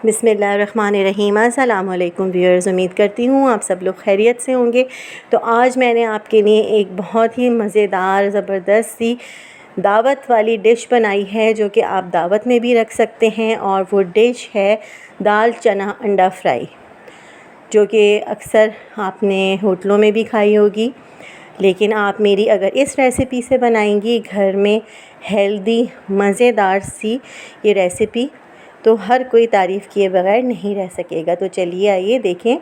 बिस्मिल्लाहिर्रहमानिर्रहीम। अस्सलामुअलैकुम व्यूअर्स, उम्मीद करती हूँ आप सब लोग खैरियत से होंगे। तो आज मैंने आपके लिए एक बहुत ही मज़ेदार ज़बरदस्त सी दावत वाली डिश बनाई है, जो कि आप दावत में भी रख सकते हैं। और वो डिश है दाल चना अंडा फ्राई, जो कि अक्सर आपने होटलों में भी खाई होगी। लेकिन आप मेरी अगर इस रेसिपी से बनाएंगी घर में हेल्दी मज़ेदार सी ये रेसिपी, तो हर कोई तारीफ़ किए बगैर नहीं रह सकेगा। तो चलिए आइए देखें।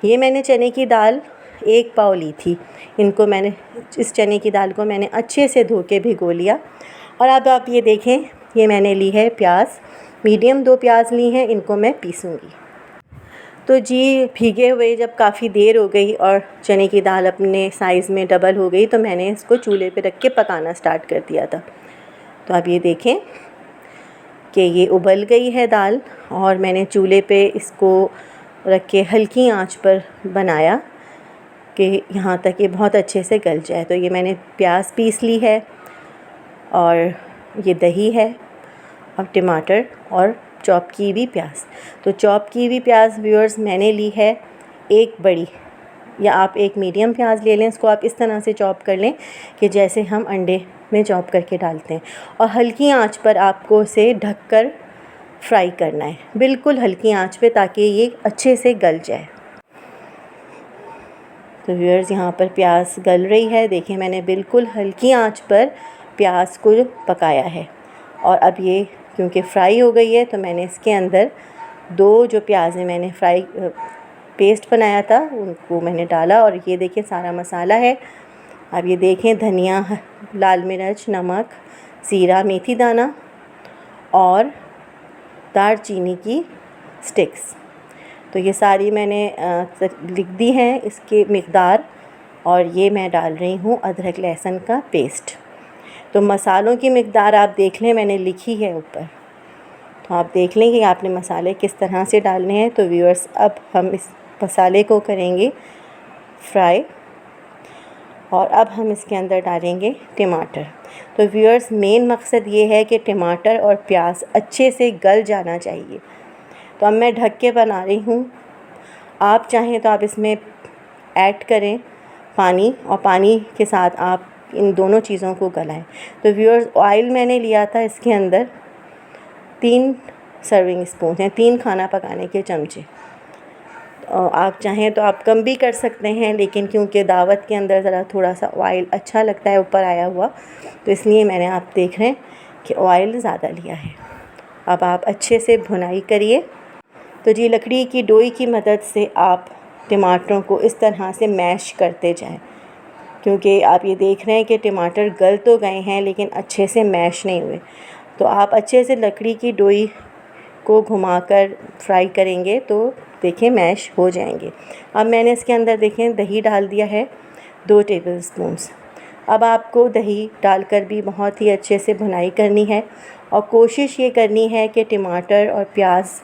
ये मैंने चने की दाल 1 पाव ली थी। इस चने की दाल को मैंने अच्छे से धो के भिगो लिया। और अब आप ये देखें, ये मैंने ली है प्याज, मीडियम 2 प्याज ली हैं, इनको मैं पीसूँगी। तो जी, भीगे हुए जब काफ़ी देर हो गई और चने की दाल अपने साइज़ में डबल हो गई, तो मैंने इसको चूल्हे पे रख के पकाना स्टार्ट कर दिया था। तो आप ये देखें कि ये उबल गई है दाल, और मैंने चूल्हे पे इसको रख के हल्की आंच पर बनाया कि यहाँ तक ये बहुत अच्छे से गल जाए। तो ये मैंने प्याज पीस ली है, और ये दही है, और टमाटर, और चॉप की हुई प्याज। तो चॉप की हुई प्याज व्यूअर्स मैंने ली है 1 बड़ी, या आप 1 मीडियम प्याज ले लें। इसको आप इस तरह से चॉप कर लें कि जैसे हम अंडे में चॉप करके डालते हैं। और हल्की आंच पर आपको इसे ढककर फ्राई करना है, बिल्कुल हल्की आंच पे, ताकि ये अच्छे से गल जाए। तो व्यूअर्स, यहाँ पर प्याज गल रही है। देखिए, मैंने बिल्कुल हल्की आंच पर प्याज को पकाया है। और अब ये क्योंकि फ्राई हो गई है, तो मैंने इसके अंदर 2 जो प्याज है मैंने फ्राई पेस्ट बनाया था, उनको मैंने डाला। और ये देखिए सारा मसाला है। अब ये देखें, धनिया, लाल मिर्च, नमक, ज़ीरा, मेथी दाना और दालचीनी की स्टिक्स। तो ये सारी मैंने लिख दी हैं इसके मिक़दार। और ये मैं डाल रही हूँ अदरक लहसुन का पेस्ट। तो मसालों की मिक़दार आप देख लें, मैंने लिखी है ऊपर, तो आप देख लें कि आपने मसाले किस तरह से डालने हैं। तो व्यूअर्स, अब हम इस मसाले को करेंगे फ्राई, और अब हम इसके अंदर डालेंगे टमाटर। तो व्यूअर्स, मेन मकसद ये है कि टमाटर और प्याज अच्छे से गल जाना चाहिए। तो अब मैं ढक के बना रही हूँ। आप चाहें तो आप इसमें ऐड करें पानी, और पानी के साथ आप इन दोनों चीज़ों को गलाएं। तो व्यूअर्स, ऑयल मैंने लिया था इसके अंदर 3 सर्विंग स्पून हैं, 3 खाना पकाने के चमचे। आप चाहें तो आप कम भी कर सकते हैं, लेकिन क्योंकि दावत के अंदर ज़रा थोड़ा सा ऑयल अच्छा लगता है ऊपर आया हुआ, तो इसलिए मैंने, आप देख रहे हैं कि ऑयल ज़्यादा लिया है। अब आप अच्छे से भुनाई करिए। तो जी, लकड़ी की डोई की मदद से आप टमाटरों को इस तरह से मैश करते जाएं, क्योंकि आप ये देख रहे हैं कि टमाटर गल तो गए हैं लेकिन अच्छे से मैश नहीं हुए। तो आप अच्छे से लकड़ी की डोई को घुमाकर फ्राई करेंगे तो देखें मैश हो जाएंगे। अब मैंने इसके अंदर देखें दही डाल दिया है 2 टेबलस्पून्स। अब आपको दही डालकर भी बहुत ही अच्छे से भुनाई करनी है, और कोशिश ये करनी है कि टमाटर और प्याज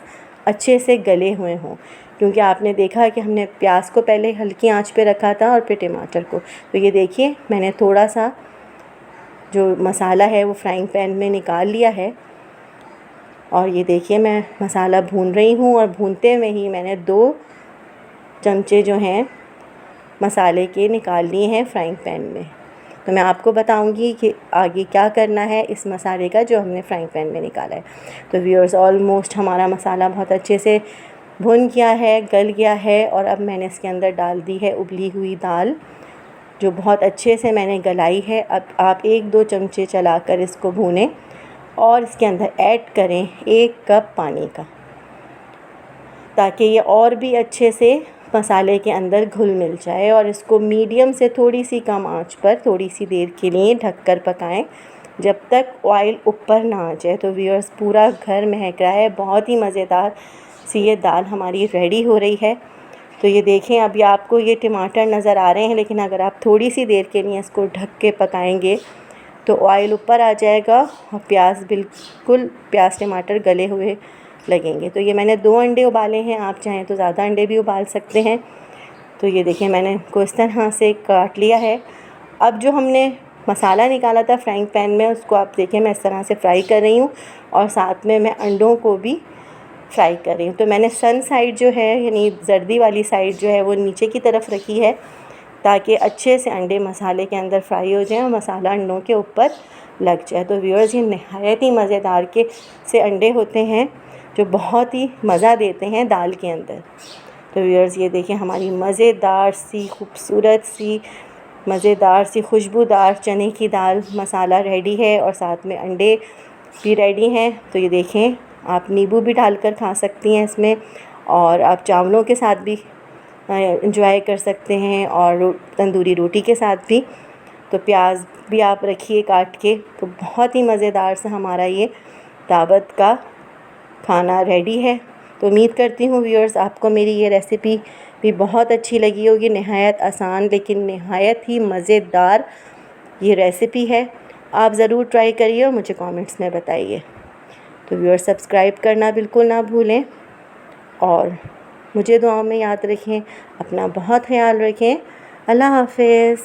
अच्छे से गले हुए हों, क्योंकि आपने देखा कि हमने प्याज को पहले हल्की आंच पे रखा था और फिर टमाटर को। तो ये देखिए, मैंने थोड़ा सा जो मसाला है वो फ्राइंग पैन में निकाल लिया है, और ये देखिए मैं मसाला भून रही हूँ। और भूनते में ही मैंने 2 चमचे जो हैं मसाले के निकाल लिए हैं फ्राइंग पैन में। तो मैं आपको बताऊंगी कि आगे क्या करना है इस मसाले का जो हमने फ्राइंग पैन में निकाला है। तो व्यूअर्स, ऑलमोस्ट हमारा मसाला बहुत अच्छे से भुन गया है, गल गया है। और अब मैंने इसके अंदर डाल दी है उबली हुई दाल, जो बहुत अच्छे से मैंने गलाई है। अब आप 1-2 चमचे चलाकर इसको भूनें, और इसके अंदर ऐड करें 1 कप पानी का, ताकि ये और भी अच्छे से मसाले के अंदर घुल मिल जाए। और इसको मीडियम से थोड़ी सी कम आंच पर थोड़ी सी देर के लिए ढककर पकाएं, जब तक ऑयल ऊपर ना आ जाए। तो व्यूअर्स, पूरा घर महक रहा है, बहुत ही मज़ेदार सी ये दाल हमारी रेडी हो रही है। तो ये देखें, अभी आपको ये टमाटर नज़र आ रहे हैं, लेकिन अगर आप थोड़ी सी देर के लिए इसको ढक के पकाएंगे तो ऑयल ऊपर आ जाएगा, और प्याज टमाटर गले हुए लगेंगे। तो ये मैंने 2 अंडे उबाले हैं, आप चाहें तो ज़्यादा अंडे भी उबाल सकते हैं। तो ये देखिए, मैंने इसको इस तरह से काट लिया है। अब जो हमने मसाला निकाला था फ्राइंग पैन में, उसको आप देखें मैं इस तरह से फ्राई कर रही हूँ, और साथ में मैं अंडों को भी फ्राई कर रही हूँ। तो मैंने सन साइड जो है यानी जर्दी वाली साइड जो है वो नीचे की तरफ रखी है ताकि अच्छे से अंडे मसाले के अंदर फ्राई हो जाएं और मसाला अंडों के ऊपर लग जाए। तो व्यूअर्स, ये नहायत ही मज़ेदार के से अंडे होते हैं जो बहुत ही मज़ा देते हैं दाल के अंदर। तो व्यूअर्स, ये देखिए हमारी मज़ेदार सी खूबसूरत सी मज़ेदार सी खुशबूदार चने की दाल मसाला रेडी है और साथ में अंडे भी रेडी हैं। तो ये देखें, आप नींबू भी डालकर खा सकती हैं इसमें, और आप चावलों के साथ भी इंजॉय कर सकते हैं और तंदूरी रोटी के साथ भी। तो प्याज भी आप रखिए काट के। तो बहुत ही मज़ेदार सा हमारा ये दावत का खाना रेडी है। तो उम्मीद करती हूँ व्यूअर्स आपको मेरी ये रेसिपी भी बहुत अच्छी लगी होगी। नहायत आसान लेकिन नहायत ही मज़ेदार ये रेसिपी है। आप ज़रूर ट्राई करिए और मुझे कमेंट्स में बताइए। तो व्यूअर्स, सब्सक्राइब करना बिल्कुल ना भूलें और मुझे दुआओं में याद रखें। अपना बहुत ख्याल रखें। अल्लाह हाफ़िज़।